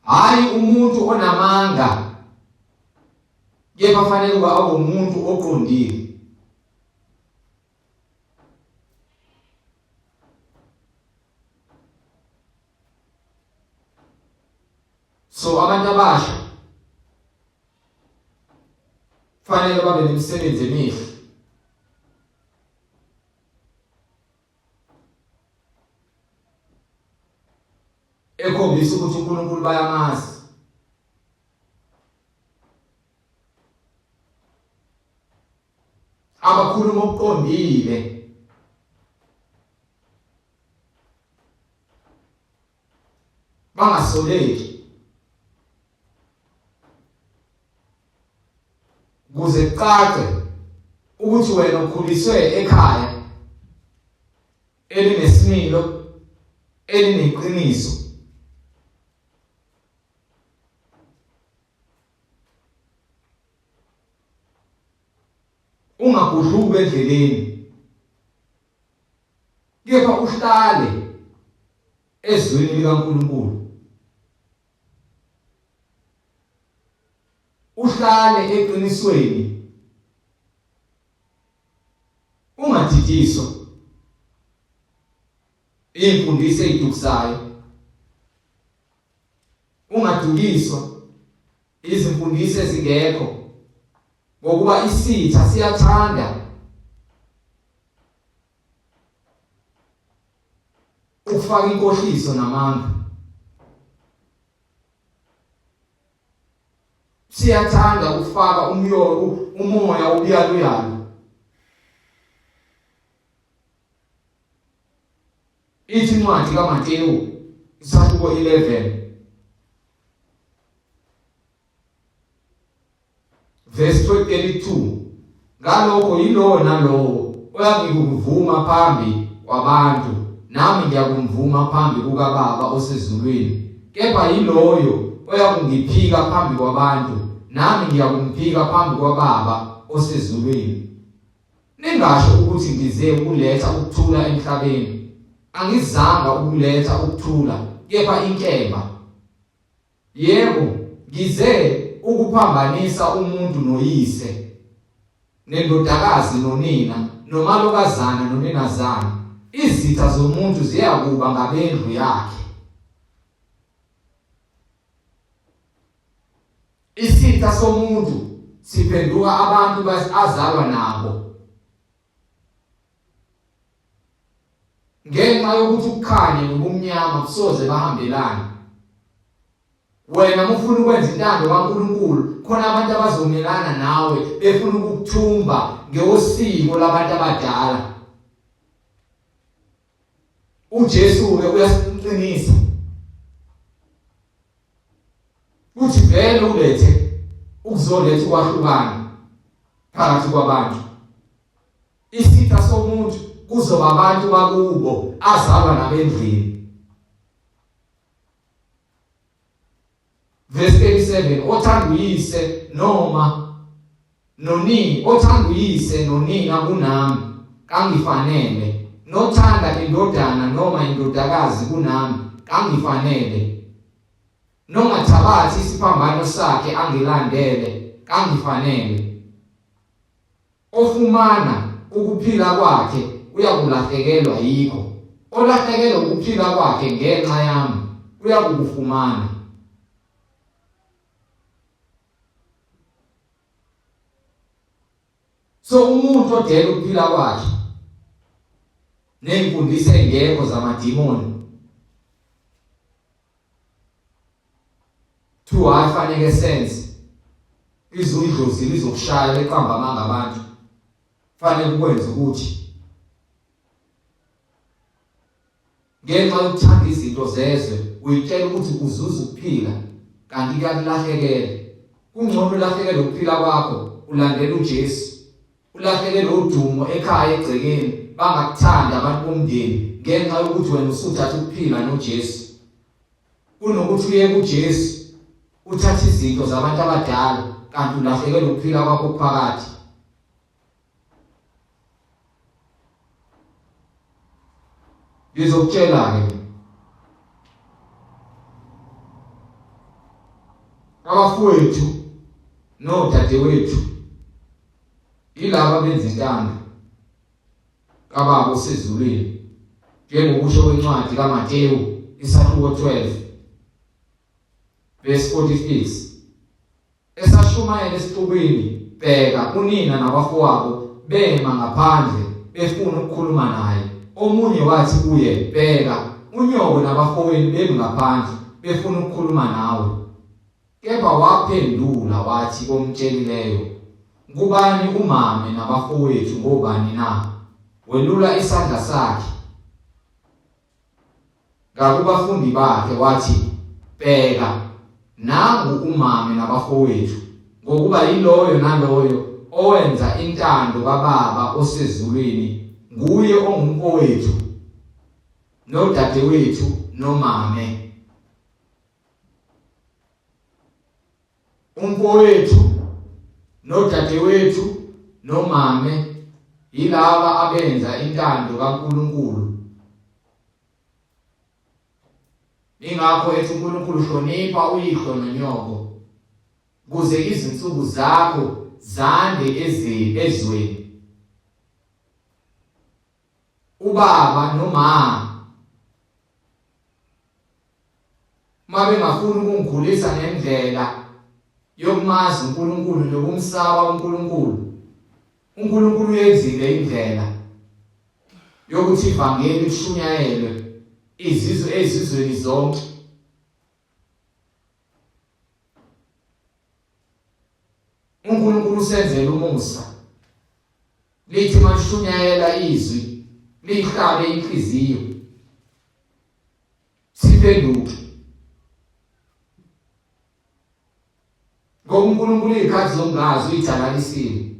hayi umuntu onamanga. Yebo fanele ukuba abe umuntu oqondile. So abantu abasha fanele babe nemisebenzi emihle. Ekhombisa ukuthi uNkulunkulu bayamazi. bakhuluma okuqondile. Bangasoleki ukuze kucace ukuthi wena ukhuliswe ekhaya elinesimilo, elineqiniso. Ungagudluki endleleni, kepha uhlale ezweni likaNkulunkulu. Uhlale eqinisweni, ungathithiswa imfundiso ezidukisayo, ungadukiswa izimfundiso ezingekho, ngokuba isitha siyathanda ukufaka inkohliso namanga. Siyathanda ukufaka umoya obuyaluyalo. Ithi incwadi kaMateyu isahluko 11 verse 32, ngalokho yilowo nalowo oyakuvuma phambi kwabantu, nami ngiyakumvuma phambi kukaBaba osezulwini. Kepha yiloyo oyakungiphika phambi kwabantu, nami ngiyakumphika phambi kwaBaba osezulwini. Ningasho ukuthi ngize ukuletha ukuthula emhlabeni. Angizanga ukuletha ukuthula, kepha inkemba. Yebo, ngize ukuphambanisa umuntu noyise, nendodakazi nonina, nomalokazana noninazana. Izitha zomuntu ziyakuba ngabendlu yakhe. Isitha somuntu siphenduka abantu azalwa nabo. Ngenxa yokuthi ukukhanya nobumnyama kusoze bahambelane. Wena ufuna ukwenza intando kaNkulunkulu, khona abantu abazomelana nawe befuna ukukuthumba ngewosiko labantu abadala. uJesu ke uyasiqinisa uthi vele ulethe ukuzoletha ukwahlukana phakathi kwabantu. Isitha somuntu kuzoba abantu bakubo azalwa nabendlini. Verse 37, othanda uyise noma nonini, othanda uyise nonina kunami kangifanele, nothanda indodana noma indodakazi kunami kangifanele, nongathabathi isiphambano sakhe angilandele kangifanele. Ofumana ukuphila kwakhe uyakulahlekelwa yikho, olahlekelwa ukuphila kwakhe ngenxa yami uyakufumana. So umuntu odela ukuphila kwakhe nemfundiso engekho zamadimoni to afanele sense izidlozi lizokushaya leqamba amanga abantu, fanele ukwenza ukuthi ngenxa yokuthanda izinto zezwe uyitshela ukuthi uzuza ukuphila kanti kuyakulahlekela. Kungcono ulahlekele ukuphila kwakho ulandela uJesu, ulahlekele udumo ekhaya egcekeni bangakuthanda abantu bomndeni ngenxa yokuthi wena usuthatha ukuphila noJesu, kunokuthi uye kuJesu uthatha izinto zabantu abadala kanti ulahlekele ukuphila kwakho phakathi. Ngizokutshela ke abafowethu nodadewethu ilaba benza intando kaBaba osezulwini, njengokusho kwencwadi kaMateyu isahluko 12 verse 46. Esashumayela esixukwini, bheka unina nabafowabo bema ngaphandle befuna ukukhuluma naye. Omunye wathi kuye, bheka unyoko nabafowenu bemi ngaphandle befuna ukukhuluma nawe. Kepha waphendula wathi komtshelileyo, Ngubani umame nabafowethu ngobani na? Welula isandla sakhe ngakubafundi bakhe wathi, bheka, nangu umame nabafowethu, ngokuba yiloyo naloyo owenza intando kaBaba osezulwini nguye ongumfowethu nodadewethu nomame. Umfowethu nodadewethu nomame yilaba abenza intando kaNkulunkulu. Ingakho ethi uNkulunkulu hlonipha uyihlo nonyoko kuze izinsuku zakho zande ezweni. Ubaba nomama mabengafuni ukungikhulisa ngendlela yokumazi uNkulunkulu nokumsaba uNkulunkulu, uNkulunkulu uyenzile indlela yokuthi ivangeli lishunyayelwe ezizweni zonke. uNkulunkulu usenzela umusa, lithi malishunyayela izwi lihlabe inhliziyo siphenduke. Ngoba uNkulunkulu izikhathi zongazi uyithalalisile.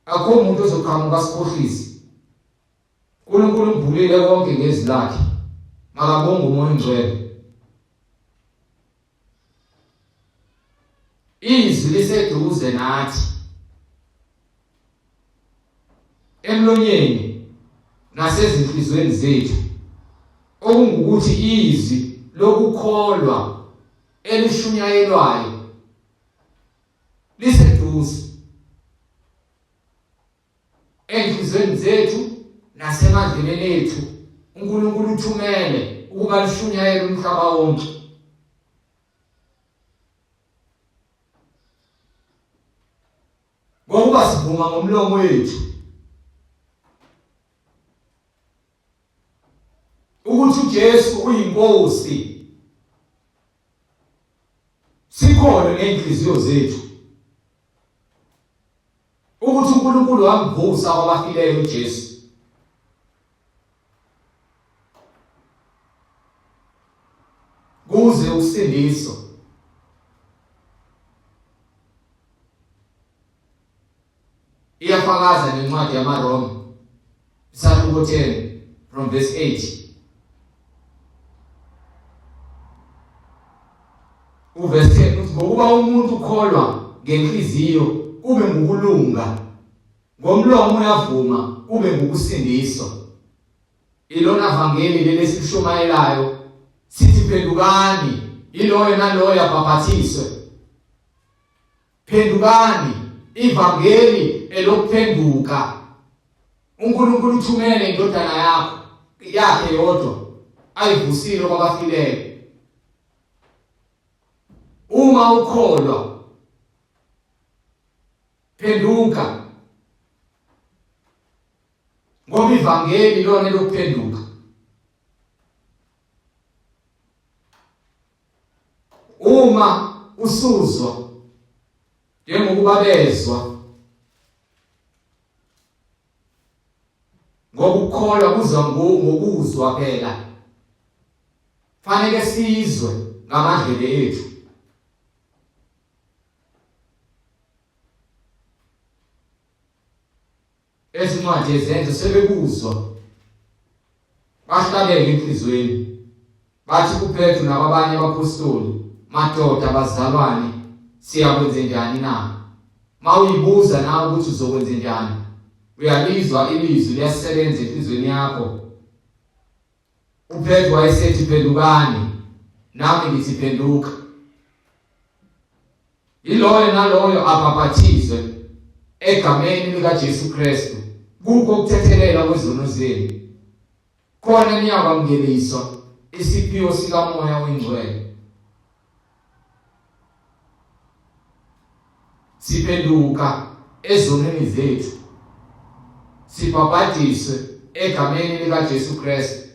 Akho umuntu ozoqhamuka sikhohlise. uNkulunkulu ubhulile konke ngezwi lakhe. Makabonge uMoya oNgcwele. Izwi liseduze nathi, emlonyeni nasezinhlizweni zethu, okungukuthi izwi lokukholwa elishunyayelwayo liseduze enhlizweni zethu nasemadlelweni ethu. uNkulunkulu uthumele ukuba lishunyayele umhlaba wonke. Ngokuba sivuma ngomlomo wethu ukuthi uJesu uyinkosi, sikholwe ngenhliziyo zethu ukuthi uNkulunkulu wamvusa kwabafileyo uJesu. Kuze usindiso. Iyafakaza nencwadi yamaRoma Isahluko 10 from verse 8. Uverse 10 uthi ngokuba umuntu ukholwa ngenhliziyo kube ngukulunga, ngomlomo uyavuma kube ngukusindiso. Ilona vangeli lelesishumayelayo sithi phendukani, iloyo naloyo abhaphathiswe. Phendukani, ivangeli elokuphenduka. uNkulunkulu uthumele indodana yakhe yodwa ayivusile kwabafileyo. Uma ukholwa, phenduka, ngoba ivangeli lona lokuphenduka. Uma usuzwa njengokuba bezwa, ngoba ukukholwa kuza ngokuzwa phela, fanele sizwe ngamadlebe ethu. Ezincwadi ezenzo sebekuzwa, bahlabeke enhlizweni, bathi kuPetru nabanye abapostoli, madoda bazalwane, siyakwenze njani na? Mawuyibuza nawe ukuthi uzokwenza njani, uyalizwa ilizwi liyasebenza enhlizweni yakho. uPetru wayesethi phendukani, nami ngithi phenduka. Iloyo naloyo abhaphathizwe egameni likaJesu Kristu kukho ukuthethelela kwezono zenu, khona niyakwamukeliswa isiphiwo sikaMoya oNgcwele. Siphenduka ezonweni zethu, sibhabhadiswe egameni likaJesu Kristu,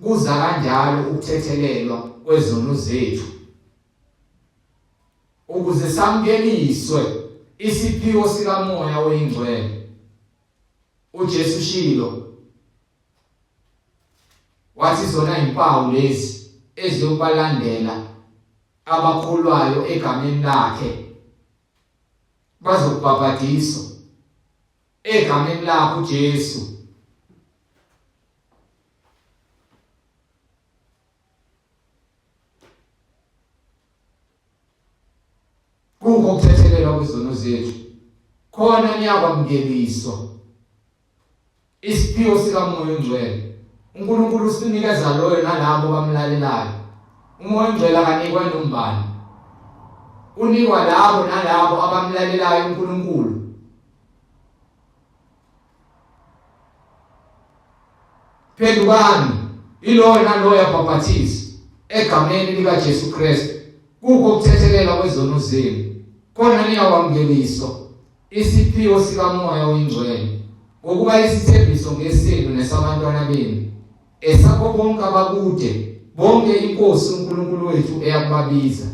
kuza kanjalo ukuthethelelwa kwezono zethu. ukuze samkeliswe isiphiwo sikamoya oyingcwele. uJesu shilo wathi zona impawu lezi eziyobalandela abakholwayo egameni lakhe bazokubhabhadiswa egameni lakhe uJesu. Kukho ukuthethelelwa kwezono zethu, khona niyakwamkeliswa isiphiwo sikamoya oyingcwele. uNkulunkulu usinikeza loyo nalabo bamlalelayo. uMoya oyingcwele akanikwa nombani, unikwa labo nalabo abamlalelayo uNkulunkulu. Phendukani, iloyo naloyo yabhabhathizwa egameni likaJesu Kristu. Kukho ukuthethelelwa kwezono zenu, khona niyakwamkeliswa isiphiwo sikamoya oyingcwele, ngokuba isithembiso ngesenu nesabantwana benu, esakho bonke abakude, bonke inkosi uNkulunkulu wethu eyakubabiza.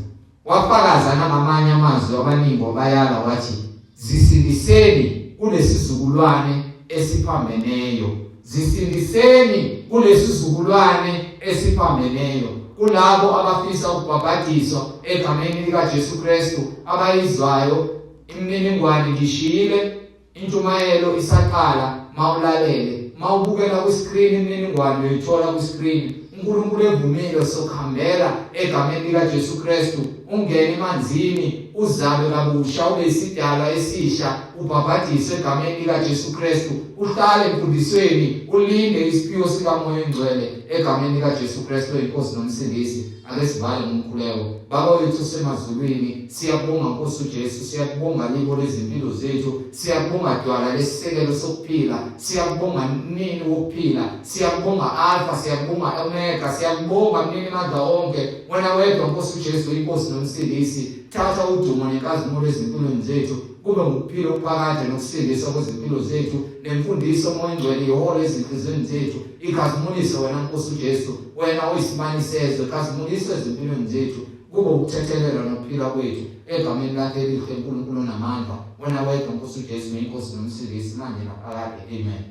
Wafakaza nangamanye amazwi abaningi bayala wathi, zisindiseni kulesizukulwane esiphambeneyo, zisindiseni kulesizukulwane esiphambeneyo. Kulabo abafisa ukubhabhadiswa egameni likaJesu Kristu, abayizwayo imininingwane ngishile, intshumayelo isaqala. Mawulalele, mawubukela ku-screen imininingwane uyithola ku-screen. uNkulunkulu evumile sokuhambela egameni likaJesu Kristu, ungene emanzini, uzalwe kabusha, ube isidalwa esisha, ubhabhadiswe egameni likaJesu Kristu, uhlale emfundisweni, ulinde isiphiwo sikamoya oyingcwele egameni likaJesu Kristu inkosi nomsindisi. Ake sivale ngomkhuleko. Baba wethu semazulwini, siyabonga Nkosi uJesu, siyakubonga libo lezimpilo zethu, siyakubonga dwala lesisekelo sokuphila, siyakubonga nini wokuphila, siyakubonga Alpha, siyakubonga Omega, siyakubonga mnini mandla onke, wena wedwa Nkosi uJesu inkosi nomsindisi. Thatha udumo nenkazimulo ezimpilweni zethu, kube ngukuphila okuphakade nokusindiswa kwezimpilo zethu, nemfundiso uMoya oyingcwele ihole ezinhliziyweni zethu. Ikhazimulise wena Nkosi uJesu, wena oyisimanisezwe, khazimulise ezimpilweni zethu, kube ukuthethelela nokuphila kwethu egameni lakhe elihle uNkulunkulu namandla, wena wedwa Nkosi uJesu inkosi nomsindisi manje naphakade. Amen.